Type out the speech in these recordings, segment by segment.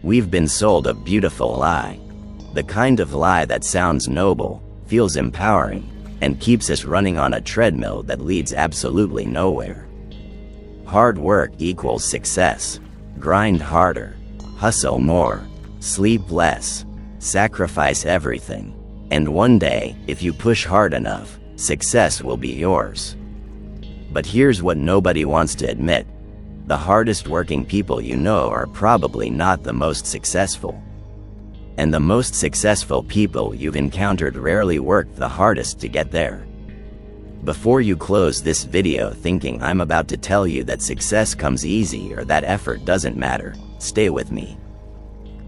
We've been sold a beautiful lie. The kind of lie that sounds noble, feels empowering, and keeps us running on a treadmill that leads absolutely nowhere. Hard work equals success. Grind harder, hustle more, sleep less, sacrifice everything, and one day, if you push hard enough, success will be yours. But here's what nobody wants to admit. The hardest working people you know are probably not the most successful. And the most successful people you've encountered rarely work the hardest to get there. Before you close this video thinking I'm about to tell you that success comes easy or that effort doesn't matter, stay with me.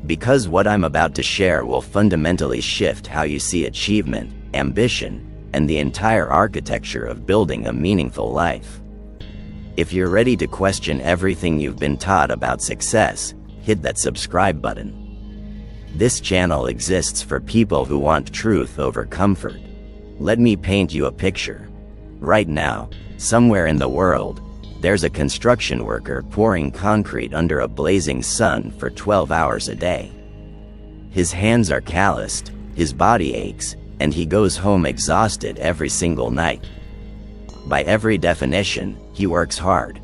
Because what I'm about to share will fundamentally shift how you see achievement, ambition, and the entire architecture of building a meaningful life. If you're ready to question everything you've been taught about success, hit that subscribe button. This channel exists for people who want truth over comfort. Let me paint you a picture. Right now, somewhere in the world, there's a construction worker pouring concrete under a blazing sun for 12 hours a day. His hands are calloused, his body aches, and he goes home exhausted every single night. By every definition, he works hard.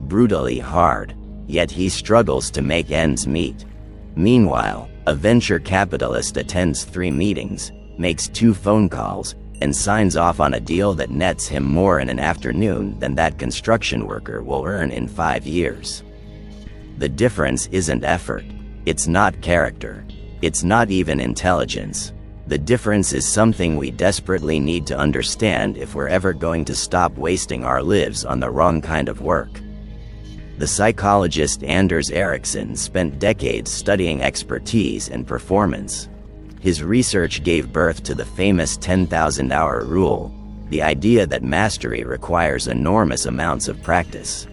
Brutally hard, yet he struggles to make ends meet. Meanwhile, a venture capitalist attends 3 meetings, makes 2 phone calls, and signs off on a deal that nets him more in an afternoon than that construction worker will earn in 5 years. The difference isn't effort. It's not character. It's not even intelligence. The difference is something we desperately need to understand if we're ever going to stop wasting our lives on the wrong kind of work. The psychologist Anders Ericsson spent decades studying expertise and performance. His research gave birth to the famous 10,000-hour rule, the idea that mastery requires enormous amounts of practice.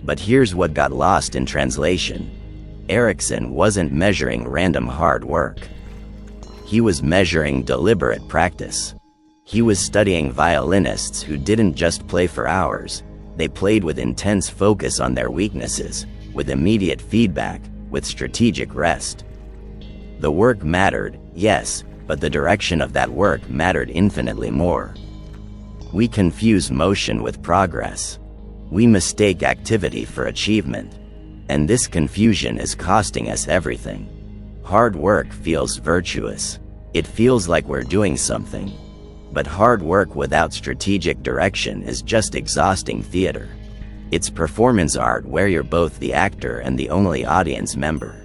But here's what got lost in translation. Ericsson wasn't measuring random hard work. He was measuring deliberate practice. He was studying violinists who didn't just play for hours. They played with intense focus on their weaknesses, with immediate feedback, with strategic rest. The work mattered, yes, but the direction of that work mattered infinitely more. We confuse motion with progress. We mistake activity for achievement. And this confusion is costing us everything. Hard work feels virtuous. It feels like we're doing something. But hard work without strategic direction is just exhausting theater. It's performance art where you're both the actor and the only audience member.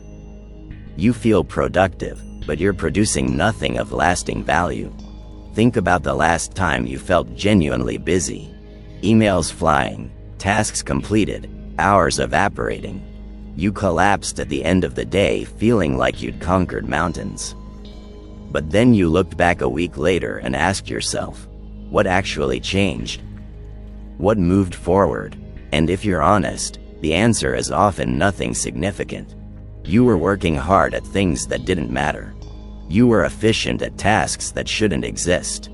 You feel productive, but you're producing nothing of lasting value. Think about the last time you felt genuinely busy. Emails flying, tasks completed, hours evaporating. You collapsed at the end of the day feeling like you'd conquered mountains. But then you looked back a week later and asked yourself, what actually changed? What moved forward? And if you're honest, the answer is often nothing significant. You were working hard at things that didn't matter. You were efficient at tasks that shouldn't exist.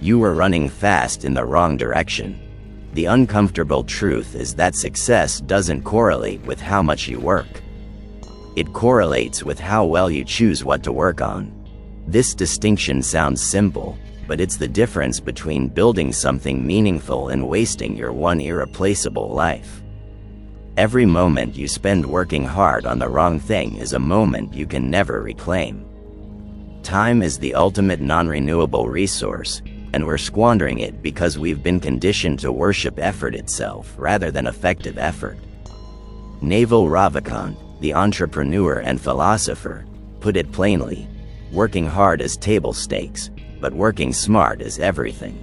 You were running fast in the wrong direction. The uncomfortable truth is that success doesn't correlate with how much you work. It correlates with how well you choose what to work on. This distinction sounds simple, but it's the difference between building something meaningful and wasting your one irreplaceable life. Every moment you spend working hard on the wrong thing is a moment you can never reclaim. Time is the ultimate non-renewable resource, and we're squandering it because we've been conditioned to worship effort itself rather than effective effort. Naval Ravikant, the entrepreneur and philosopher, put it plainly, working hard is table stakes, but working smart is everything.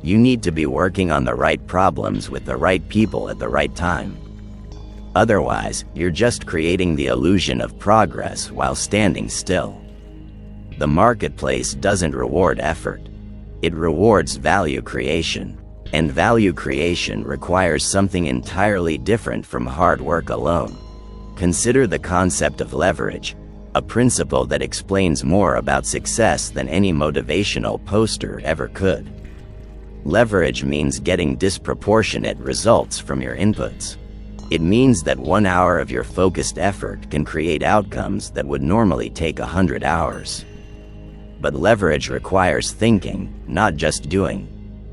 You need to be working on the right problems with the right people at the right time. Otherwise, you're just creating the illusion of progress while standing still. The marketplace doesn't reward effort. It rewards value creation, and value creation requires something entirely different from hard work alone. Consider the concept of leverage, a principle that explains more about success than any motivational poster ever could. Leverage means getting disproportionate results from your inputs. It means that 1 hour of your focused effort can create outcomes that would normally take 100 hours. But leverage requires thinking, not just doing.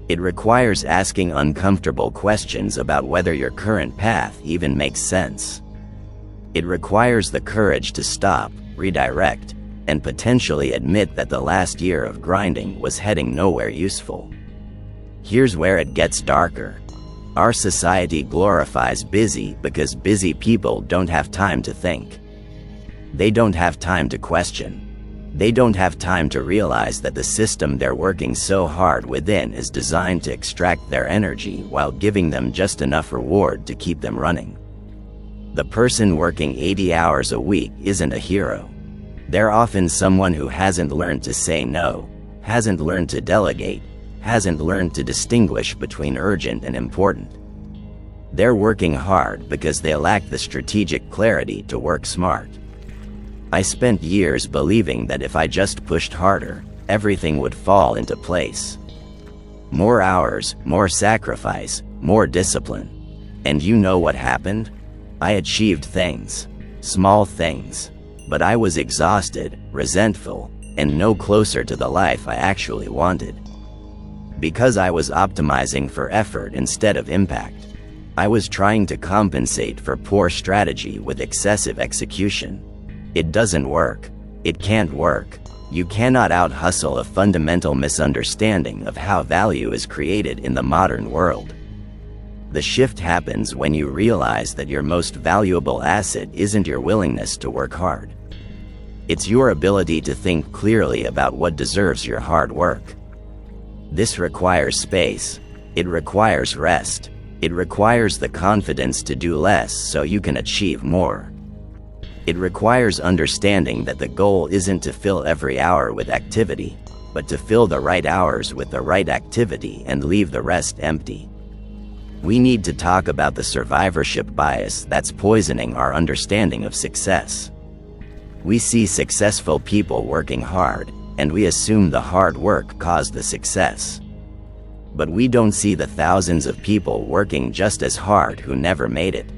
It requires asking uncomfortable questions about whether your current path even makes sense. It requires the courage to stop, redirect, and potentially admit that the last year of grinding was heading nowhere useful. Here's where it gets darker. Our society glorifies busy because busy people don't have time to think. They don't have time to question. They don't have time to realize that the system they're working so hard within is designed to extract their energy while giving them just enough reward to keep them running. The person working 80 hours a week isn't a hero. They're often someone who hasn't learned to say no, hasn't learned to delegate, hasn't learned to distinguish between urgent and important. They're working hard because they lack the strategic clarity to work smart. I spent years believing that if I just pushed harder, everything would fall into place. More hours, more sacrifice, more discipline. And you know what happened? I achieved things. Small things. But I was exhausted, resentful, and no closer to the life I actually wanted. Because I was optimizing for effort instead of impact. I was trying to compensate for poor strategy with excessive execution. It doesn't work. It can't work. You cannot out-hustle a fundamental misunderstanding of how value is created in the modern world. The shift happens when you realize that your most valuable asset isn't your willingness to work hard. It's your ability to think clearly about what deserves your hard work. This requires space. It requires rest. It requires the confidence to do less so you can achieve more. It requires understanding that the goal isn't to fill every hour with activity, but to fill the right hours with the right activity and leave the rest empty. We need to talk about the survivorship bias that's poisoning our understanding of success. We see successful people working hard, and we assume the hard work caused the success. But we don't see the thousands of people working just as hard who never made it.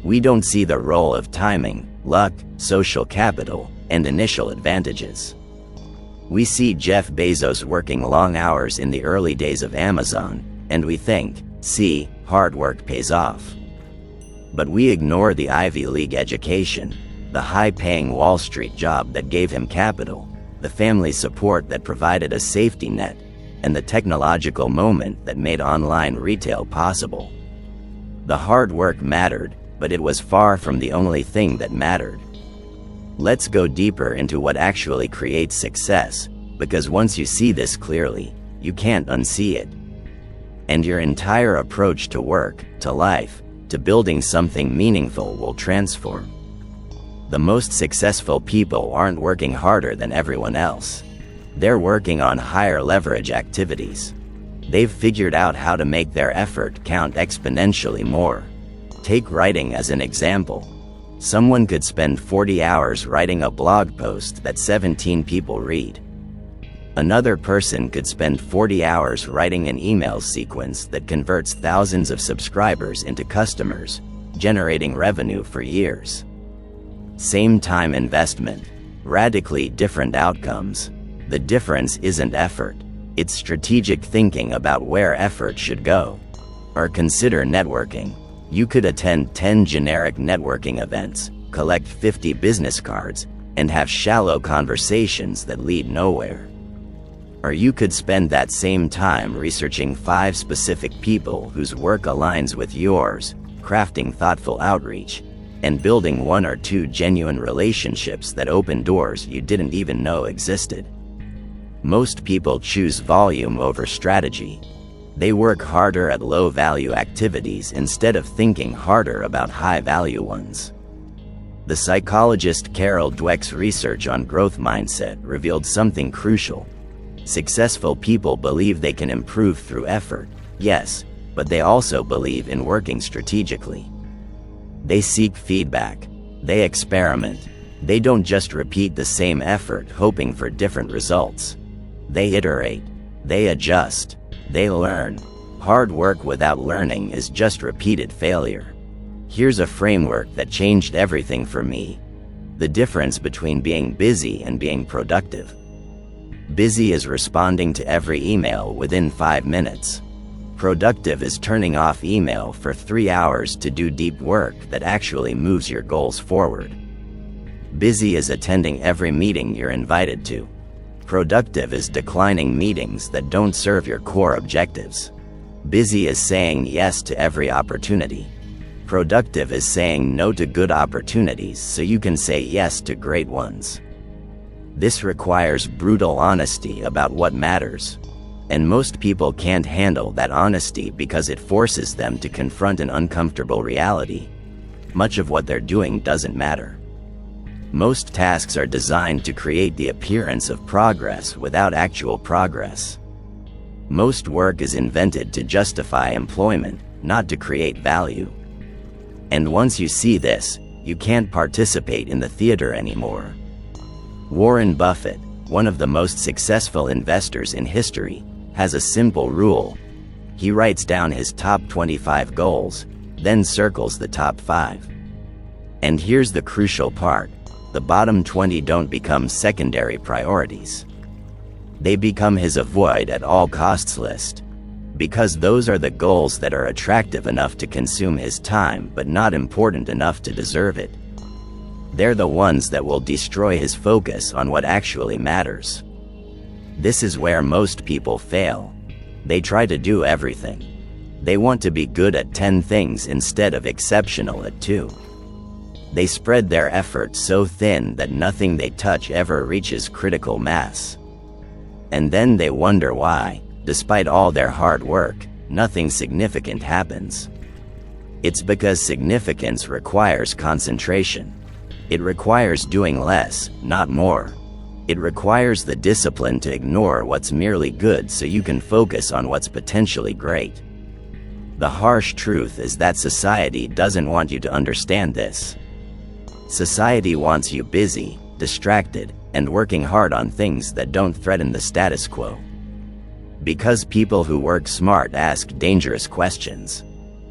We don't see the role of timing, luck, social capital, and initial advantages. We see Jeff Bezos working long hours in the early days of Amazon, and we think, see, hard work pays off. But we ignore the Ivy League education, the high-paying Wall Street job that gave him capital, the family support that provided a safety net, and the technological moment that made online retail possible. The hard work mattered, but it was far from the only thing that mattered. Let's go deeper into what actually creates success, because once you see this clearly, you can't unsee it. And your entire approach to work, to life, to building something meaningful will transform. The most successful people aren't working harder than everyone else. They're working on higher leverage activities. They've figured out how to make their effort count exponentially more. Take writing as an example. Someone could spend 40 hours writing a blog post that 17 people read. Another person could spend 40 hours writing an email sequence that converts thousands of subscribers into customers, generating revenue for years. Same time investment, radically different outcomes. The difference isn't effort, it's strategic thinking about where effort should go. Or consider networking. You could attend 10 generic networking events, collect 50 business cards, and have shallow conversations that lead nowhere. Or you could spend that same time researching 5 specific people whose work aligns with yours, crafting thoughtful outreach, and building 1 or 2 genuine relationships that open doors you didn't even know existed. Most people choose volume over strategy. They work harder at low-value activities instead of thinking harder about high-value ones. The psychologist Carol Dweck's research on growth mindset revealed something crucial. Successful people believe they can improve through effort, yes, but they also believe in working strategically. They seek feedback. They experiment. They don't just repeat the same effort hoping for different results. They iterate. They adjust. They learn. Hard work without learning is just repeated failure. Here's a framework that changed everything for me. The difference between being busy and being productive. Busy is responding to every email within 5 minutes. Productive is turning off email for 3 hours to do deep work that actually moves your goals forward. Busy is attending every meeting you're invited to. Productive is declining meetings that don't serve your core objectives. Busy is saying yes to every opportunity. Productive is saying no to good opportunities so you can say yes to great ones. This requires brutal honesty about what matters. And most people can't handle that honesty because it forces them to confront an uncomfortable reality. Much of what they're doing doesn't matter. Most tasks are designed to create the appearance of progress without actual progress. Most work is invented to justify employment, not to create value. And once you see this, you can't participate in the theater anymore. Warren Buffett, one of the most successful investors in history, has a simple rule. He writes down his top 25 goals, then circles the top 5. And here's the crucial part. The bottom 20 don't become secondary priorities. They become his avoid at all costs list. Because those are the goals that are attractive enough to consume his time but not important enough to deserve it. They're the ones that will destroy his focus on what actually matters. This is where most people fail. They try to do everything. They want to be good at 10 things instead of exceptional at 2. They spread their effort so thin that nothing they touch ever reaches critical mass. And then they wonder why, despite all their hard work, nothing significant happens. It's because significance requires concentration. It requires doing less, not more. It requires the discipline to ignore what's merely good so you can focus on what's potentially great. The harsh truth is that society doesn't want you to understand this. Society wants you busy, distracted, and working hard on things that don't threaten the status quo. Because people who work smart ask dangerous questions.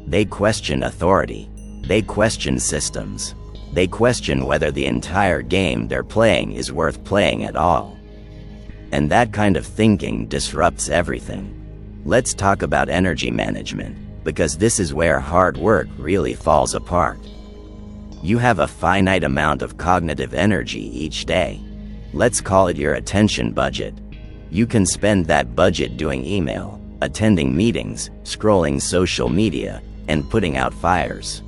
They question authority. They question systems. They question whether the entire game they're playing is worth playing at all. And that kind of thinking disrupts everything. Let's talk about energy management, because this is where hard work really falls apart. You have a finite amount of cognitive energy each day. Let's call it your attention budget. You can spend that budget doing email, attending meetings, scrolling social media, and putting out fires.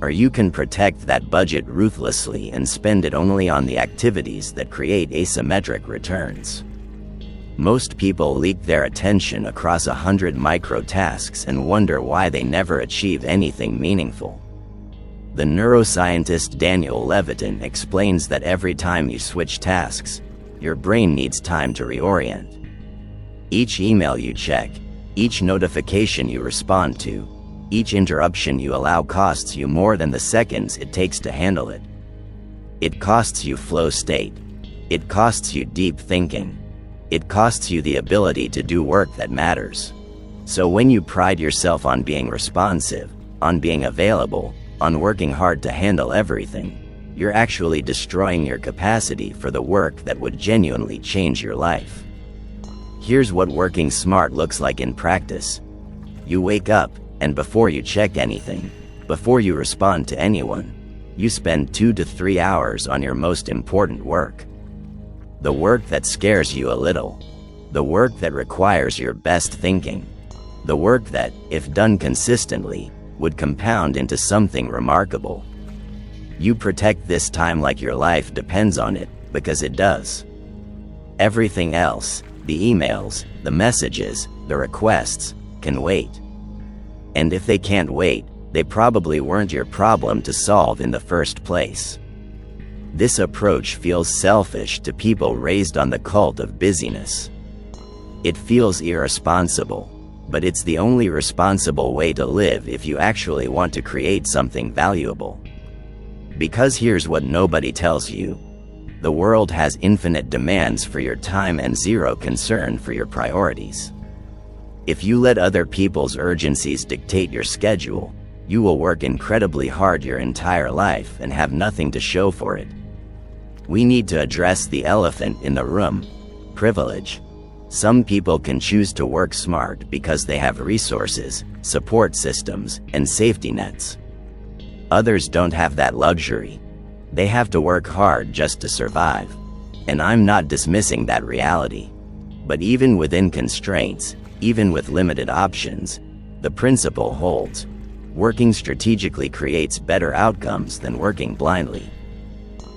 Or you can protect that budget ruthlessly and spend it only on the activities that create asymmetric returns. Most people leak their attention across 100 micro tasks and wonder why they never achieve anything meaningful. The neuroscientist Daniel Levitin explains that every time you switch tasks, your brain needs time to reorient. Each email you check, each notification you respond to, each interruption you allow costs you more than the seconds it takes to handle it. It costs you flow state. It costs you deep thinking. It costs you the ability to do work that matters. So when you pride yourself on being responsive, on being available, on working hard to handle everything, you're actually destroying your capacity for the work that would genuinely change your life. Here's what working smart looks like in practice. You wake up, and before you check anything, before you respond to anyone, you spend 2 to 3 hours on your most important work. The work that scares you a little. The work that requires your best thinking. The work that, if done consistently, would compound into something remarkable. You protect this time like your life depends on it, because it does. Everything else, the emails, the messages, the requests, can wait. And if they can't wait, they probably weren't your problem to solve in the first place. This approach feels selfish to people raised on the cult of busyness. It feels irresponsible, but it's the only responsible way to live if you actually want to create something valuable. Because here's what nobody tells you. The world has infinite demands for your time and zero concern for your priorities. If you let other people's urgencies dictate your schedule, you will work incredibly hard your entire life and have nothing to show for it. We need to address the elephant in the room: privilege. Some people can choose to work smart because they have resources, support systems, and safety nets. Others don't have that luxury. They have to work hard just to survive. And I'm not dismissing that reality. But even within constraints, even with limited options, the principle holds. Working strategically creates better outcomes than working blindly.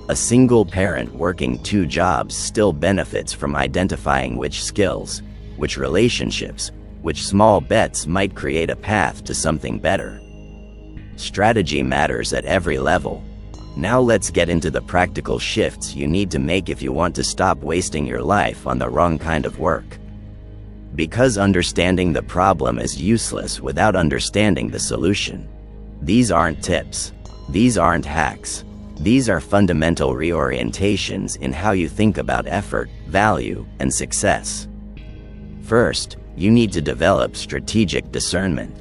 A single parent working 2 jobs still benefits from identifying which skills, which relationships, which small bets might create a path to something better. Strategy matters at every level. Now let's get into the practical shifts you need to make if you want to stop wasting your life on the wrong kind of work. Because understanding the problem is useless without understanding the solution. These aren't tips. These aren't hacks. These are fundamental reorientations in how you think about effort, value, and success. First, you need to develop strategic discernment.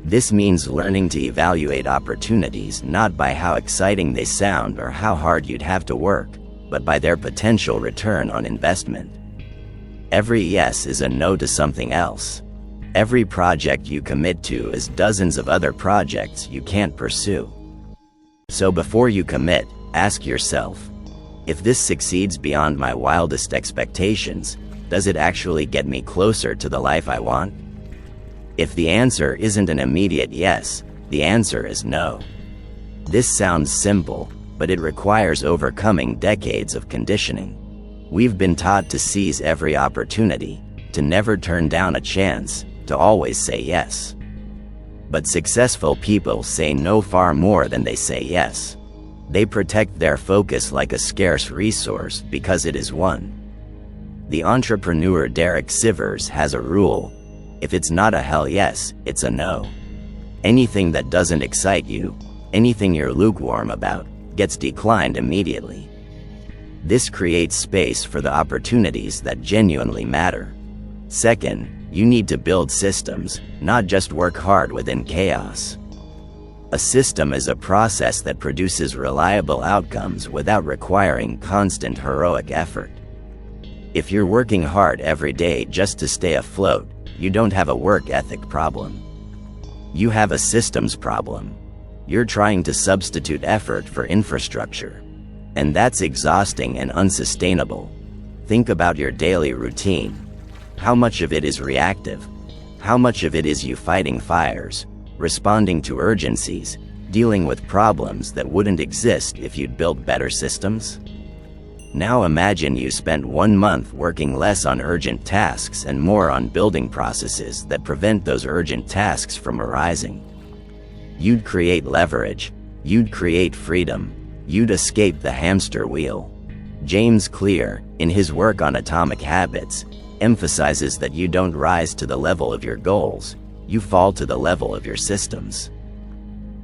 This means learning to evaluate opportunities not by how exciting they sound or how hard you'd have to work, but by their potential return on investment. Every yes is a no to something else. Every project you commit to is dozens of other projects you can't pursue. So before you commit, ask yourself, if this succeeds beyond my wildest expectations, does it actually get me closer to the life I want? If the answer isn't an immediate yes, the answer is no. This sounds simple, but it requires overcoming decades of conditioning. We've been taught to seize every opportunity, to never turn down a chance, to always say yes. But successful people say no far more than they say yes. They protect their focus like a scarce resource because it is one. The entrepreneur Derek Sivers has a rule: if it's not a hell yes, it's a no. Anything that doesn't excite you, anything you're lukewarm about, gets declined immediately. This creates space for the opportunities that genuinely matter. Second, you need to build systems, not just work hard within chaos. A system is a process that produces reliable outcomes without requiring constant heroic effort. If you're working hard every day just to stay afloat, you don't have a work ethic problem. You have a systems problem. You're trying to substitute effort for infrastructure. And that's exhausting and unsustainable. Think about your daily routine. How much of it is reactive? How much of it is you fighting fires, responding to urgencies, dealing with problems that wouldn't exist if you'd built better systems? Now imagine you spent 1 month working less on urgent tasks and more on building processes that prevent those urgent tasks from arising. You'd create leverage. You'd create freedom. You'd escape the hamster wheel. James Clear, in his work on atomic habits, emphasizes that you don't rise to the level of your goals, you fall to the level of your systems.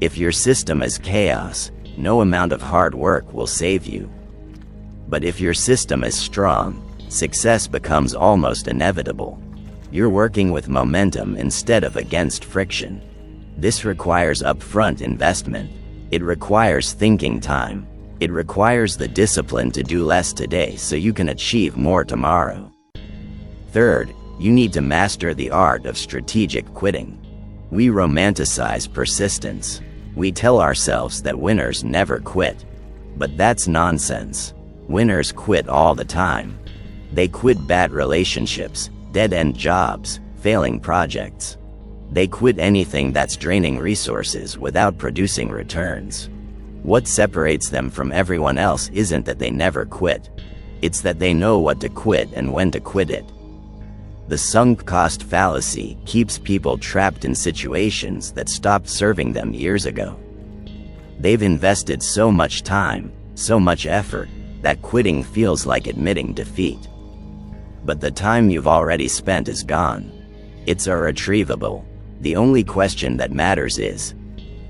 If your system is chaos, no amount of hard work will save you. But if your system is strong, success becomes almost inevitable. You're working with momentum instead of against friction. This requires upfront investment. It requires thinking time. It requires the discipline to do less today so you can achieve more tomorrow. Third, you need to master the art of strategic quitting. We romanticize persistence. We tell ourselves that winners never quit. But that's nonsense. Winners quit all the time. They quit bad relationships, dead-end jobs, failing projects. They quit anything that's draining resources without producing returns. What separates them from everyone else isn't that they never quit. It's that they know what to quit and when to quit it. The sunk cost fallacy keeps people trapped in situations that stopped serving them years ago. They've invested so much time, so much effort, that quitting feels like admitting defeat. But the time you've already spent is gone. It's irretrievable. The only question that matters is,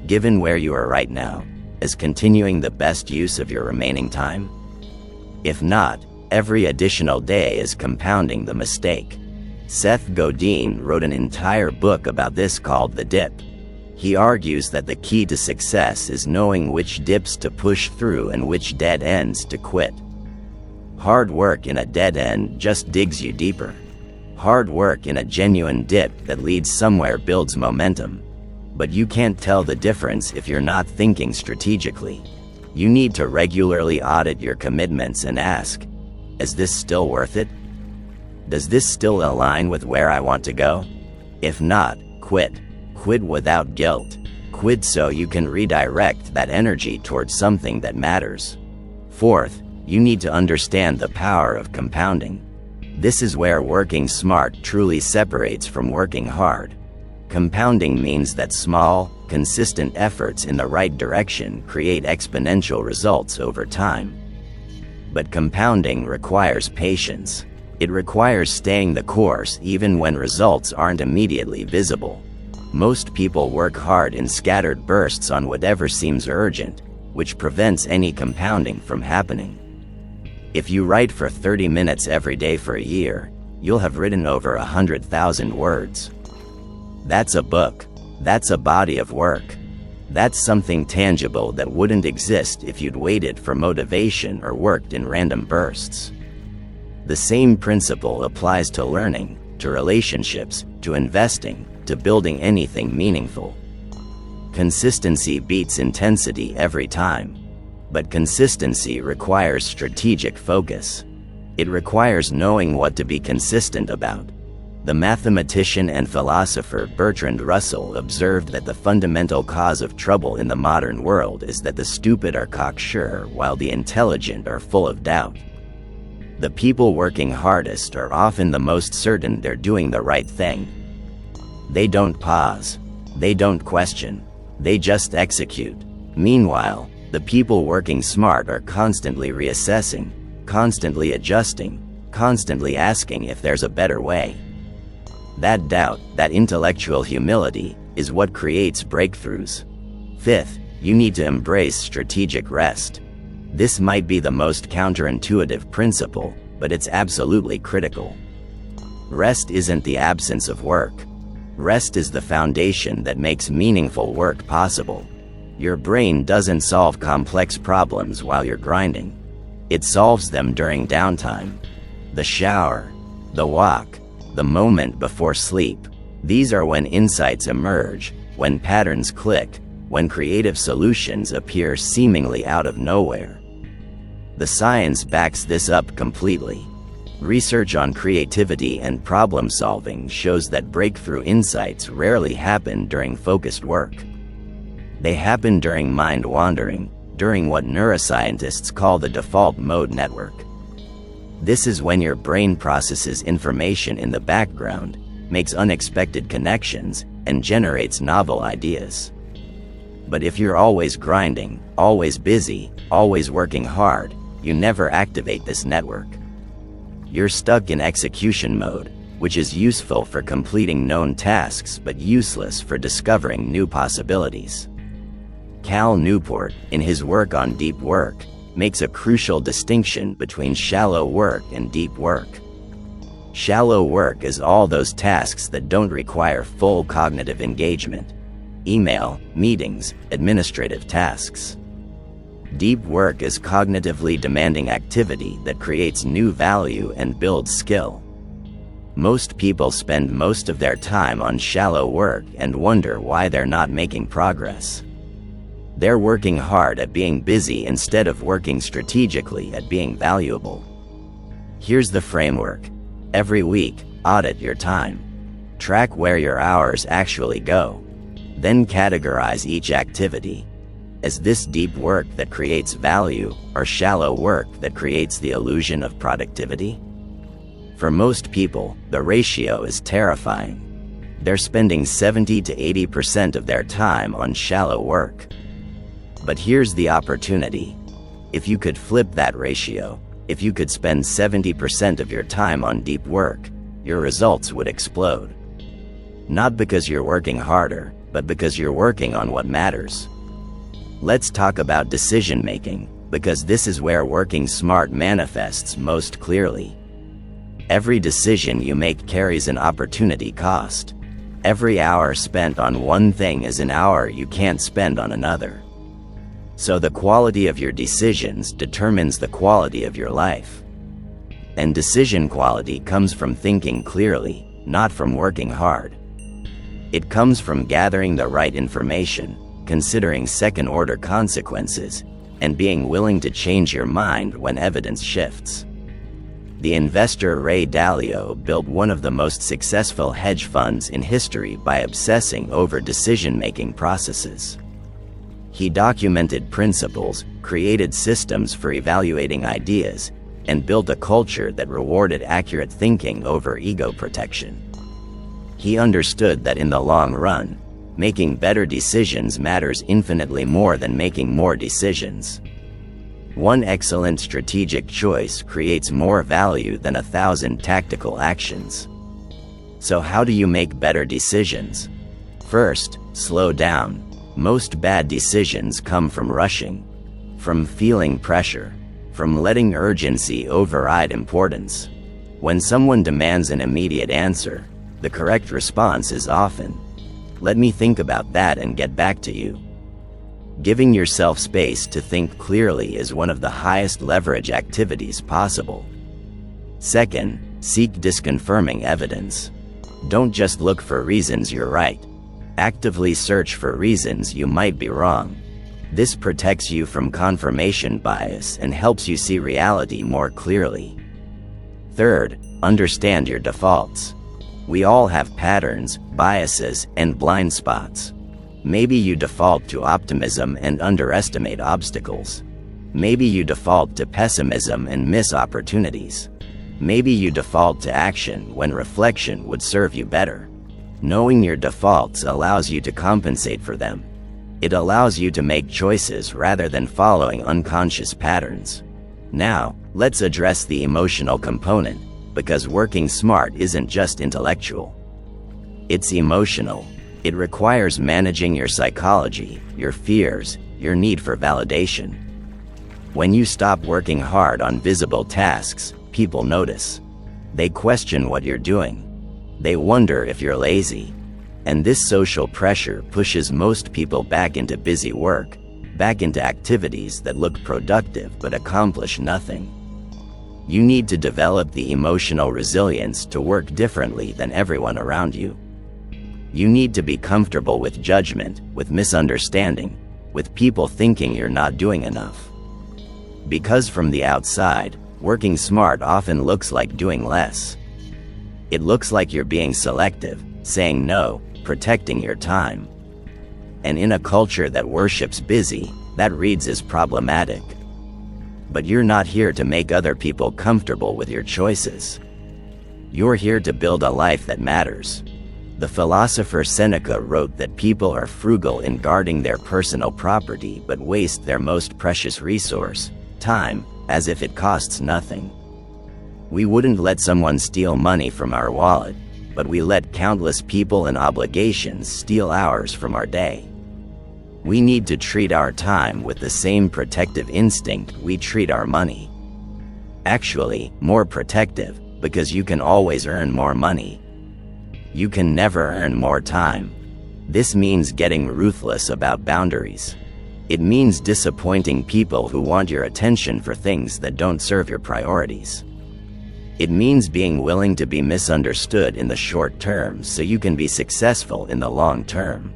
given where you are right now, is continuing the best use of your remaining time? If not, every additional day is compounding the mistake. Seth Godin wrote an entire book about this called The Dip. He argues that the key to success is knowing which dips to push through and which dead ends to quit. Hard work in a dead end just digs you deeper. Hard work in a genuine dip that leads somewhere builds momentum. But you can't tell the difference if you're not thinking strategically. You need to regularly audit your commitments and ask, is this still worth it? Does this still align with where I want to go? If not, quit. Quit without guilt. Quit so you can redirect that energy towards something that matters. Fourth, you need to understand the power of compounding. This is where working smart truly separates from working hard. Compounding means that small, consistent efforts in the right direction create exponential results over time. But compounding requires patience. It requires staying the course even when results aren't immediately visible. Most people work hard in scattered bursts on whatever seems urgent, which prevents any compounding from happening. If you write for 30 minutes every day for a year, you'll have written over 100,000 words. That's a book. That's a body of work. That's something tangible that wouldn't exist if you'd waited for motivation or worked in random bursts. The same principle applies to learning, to relationships, to investing, to building anything meaningful. Consistency beats intensity every time. But consistency requires strategic focus. It requires knowing what to be consistent about. The mathematician and philosopher Bertrand Russell observed that the fundamental cause of trouble in the modern world is that the stupid are cocksure while the intelligent are full of doubt. The people working hardest are often the most certain they're doing the right thing. They don't pause. They don't question. They just execute. Meanwhile, the people working smart are constantly reassessing, constantly adjusting, constantly asking if there's a better way. That doubt, that intellectual humility, is what creates breakthroughs. Fifth, you need to embrace strategic rest. This might be the most counterintuitive principle, but it's absolutely critical. Rest isn't the absence of work. Rest is the foundation that makes meaningful work possible. Your brain doesn't solve complex problems while you're grinding. It solves them during downtime. The shower, the walk, the moment before sleep. These are when insights emerge, when patterns click, when creative solutions appear seemingly out of nowhere. The science backs this up completely. Research on creativity and problem solving shows that breakthrough insights rarely happen during focused work. They happen during mind wandering, during what neuroscientists call the default mode network. This is when your brain processes information in the background, makes unexpected connections, and generates novel ideas. But if you're always grinding, always busy, always working hard, you never activate this network. You're stuck in execution mode, which is useful for completing known tasks but useless for discovering new possibilities. Cal Newport, in his work on deep work, makes a crucial distinction between shallow work and deep work. Shallow work is all those tasks that don't require full cognitive engagement. Email, meetings, administrative tasks. Deep work is cognitively demanding activity that creates new value and builds skill. Most people spend most of their time on shallow work and wonder why they're not making progress. They're working hard at being busy instead of working strategically at being valuable. Here's the framework. Every week, audit your time. Track where your hours actually go. Then categorize each activity. Is this deep work that creates value, or shallow work that creates the illusion of productivity? For most people, the ratio is terrifying. They're spending 70 to 80% of their time on shallow work. But here's the opportunity. If you could flip that ratio, if you could spend 70% of your time on deep work, your results would explode. Not because you're working harder, but because you're working on what matters. Let's talk about decision making, because this is where working smart manifests most clearly. Every decision you make carries an opportunity cost. Every hour spent on one thing is an hour you can't spend on another. So the quality of your decisions determines the quality of your life. And decision quality comes from thinking clearly, not from working hard. It comes from gathering the right information, considering second-order consequences, and being willing to change your mind when evidence shifts. The investor Ray Dalio built one of the most successful hedge funds in history by obsessing over decision-making processes. He documented principles, created systems for evaluating ideas, and built a culture that rewarded accurate thinking over ego protection. He understood that in the long run, making better decisions matters infinitely more than making more decisions. One excellent strategic choice creates more value than 1,000 tactical actions. So how do you make better decisions? First, slow down. Most bad decisions come from rushing, from feeling pressure, from letting urgency override importance. When someone demands an immediate answer, the correct response is often, "Let me think about that and get back to you." Giving yourself space to think clearly is one of the highest leverage activities possible. Second, seek disconfirming evidence. Don't just look for reasons you're right. Actively search for reasons you might be wrong. This protects you from confirmation bias and helps you see reality more clearly. Third, understand your defaults. We all have patterns, biases, and blind spots. Maybe you default to optimism and underestimate obstacles. Maybe you default to pessimism and miss opportunities. Maybe you default to action when reflection would serve you better. Knowing your defaults allows you to compensate for them. It allows you to make choices rather than following unconscious patterns. Now, let's address the emotional component, because working smart isn't just intellectual. It's emotional. It requires managing your psychology, your fears, your need for validation. When you stop working hard on visible tasks, people notice. They question what you're doing. They wonder if you're lazy. And this social pressure pushes most people back into busy work, back into activities that look productive but accomplish nothing. You need to develop the emotional resilience to work differently than everyone around you. You need to be comfortable with judgment, with misunderstanding, with people thinking you're not doing enough. Because from the outside, working smart often looks like doing less. It looks like you're being selective, saying no, protecting your time. And in a culture that worships busy, that reads as problematic. But you're not here to make other people comfortable with your choices. You're here to build a life that matters. The philosopher Seneca wrote that people are frugal in guarding their personal property but waste their most precious resource, time, as if it costs nothing. We wouldn't let someone steal money from our wallet, but we let countless people and obligations steal hours from our day. We need to treat our time with the same protective instinct we treat our money. Actually, more protective, because you can always earn more money. You can never earn more time. This means getting ruthless about boundaries. It means disappointing people who want your attention for things that don't serve your priorities. It means being willing to be misunderstood in the short term so you can be successful in the long term.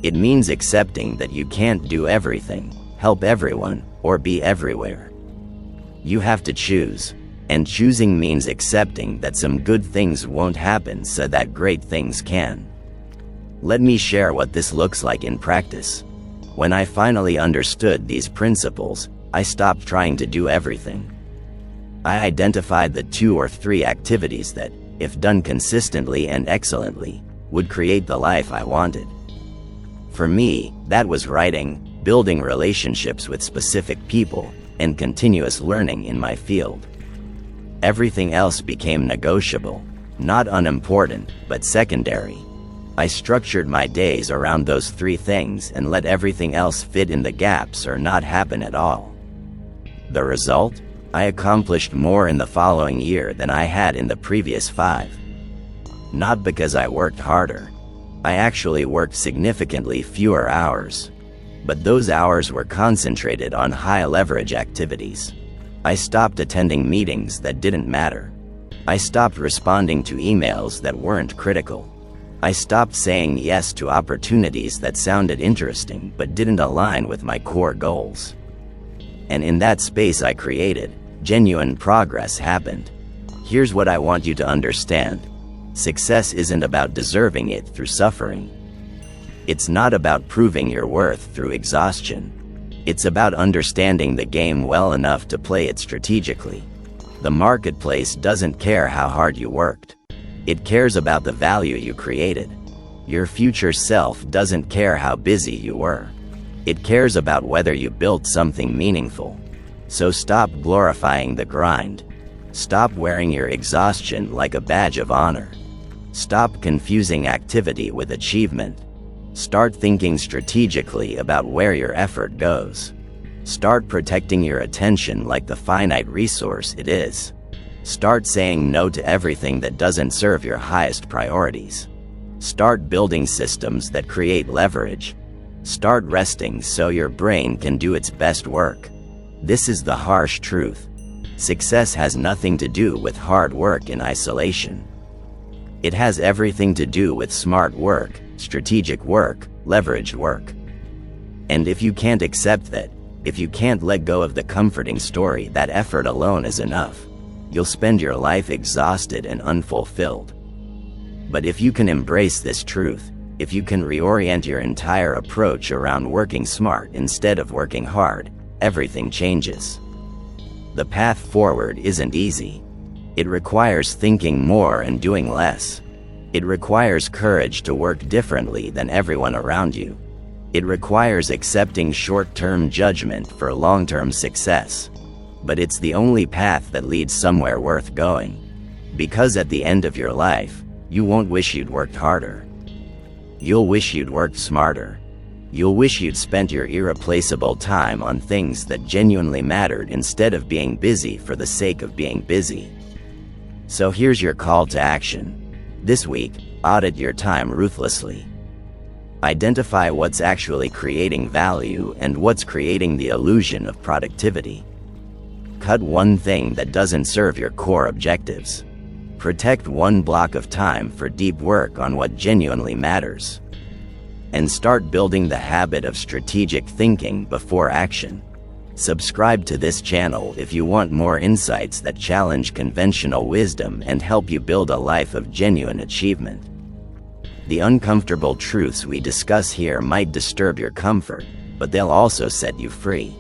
It means accepting that you can't do everything, help everyone, or be everywhere. You have to choose. And choosing means accepting that some good things won't happen so that great things can. Let me share what this looks like in practice. When I finally understood these principles, I stopped trying to do everything. I identified the 2 or 3 activities that, if done consistently and excellently, would create the life I wanted. For me, that was writing, building relationships with specific people, and continuous learning in my field. Everything else became negotiable, not unimportant, but secondary. I structured my days around those 3 things and let everything else fit in the gaps or not happen at all. The result? I accomplished more in the following year than I had in the previous 5. Not because I worked harder. I actually worked significantly fewer hours. But those hours were concentrated on high-leverage activities. I stopped attending meetings that didn't matter. I stopped responding to emails that weren't critical. I stopped saying yes to opportunities that sounded interesting but didn't align with my core goals. And in that space I created, genuine progress happened. Here's what I want you to understand. Success isn't about deserving it through suffering. It's not about proving your worth through exhaustion. It's about understanding the game well enough to play it strategically. The marketplace doesn't care how hard you worked. It cares about the value you created. Your future self doesn't care how busy you were. It cares about whether you built something meaningful. So stop glorifying the grind. Stop wearing your exhaustion like a badge of honor. Stop confusing activity with achievement. Start thinking strategically about where your effort goes. Start protecting your attention like the finite resource it is. Start saying no to everything that doesn't serve your highest priorities. Start building systems that create leverage. Start resting so your brain can do its best work. This is the harsh truth. Success has nothing to do with hard work in isolation. It has everything to do with smart work, strategic work, leveraged work. And if you can't accept that, if you can't let go of the comforting story that effort alone is enough, you'll spend your life exhausted and unfulfilled. But if you can embrace this truth, if you can reorient your entire approach around working smart instead of working hard, everything changes. The path forward isn't easy. It requires thinking more and doing less. It requires courage to work differently than everyone around you. It requires accepting short-term judgment for long-term success. But it's the only path that leads somewhere worth going. Because at the end of your life, you won't wish you'd worked harder. You'll wish you'd worked smarter. You'll wish you'd spent your irreplaceable time on things that genuinely mattered instead of being busy for the sake of being busy. So here's your call to action. This week, audit your time ruthlessly. Identify what's actually creating value and what's creating the illusion of productivity. Cut one thing that doesn't serve your core objectives. Protect one block of time for deep work on what genuinely matters. And start building the habit of strategic thinking before action. Subscribe to this channel if you want more insights that challenge conventional wisdom and help you build a life of genuine achievement. The uncomfortable truths we discuss here might disturb your comfort, but they'll also set you free.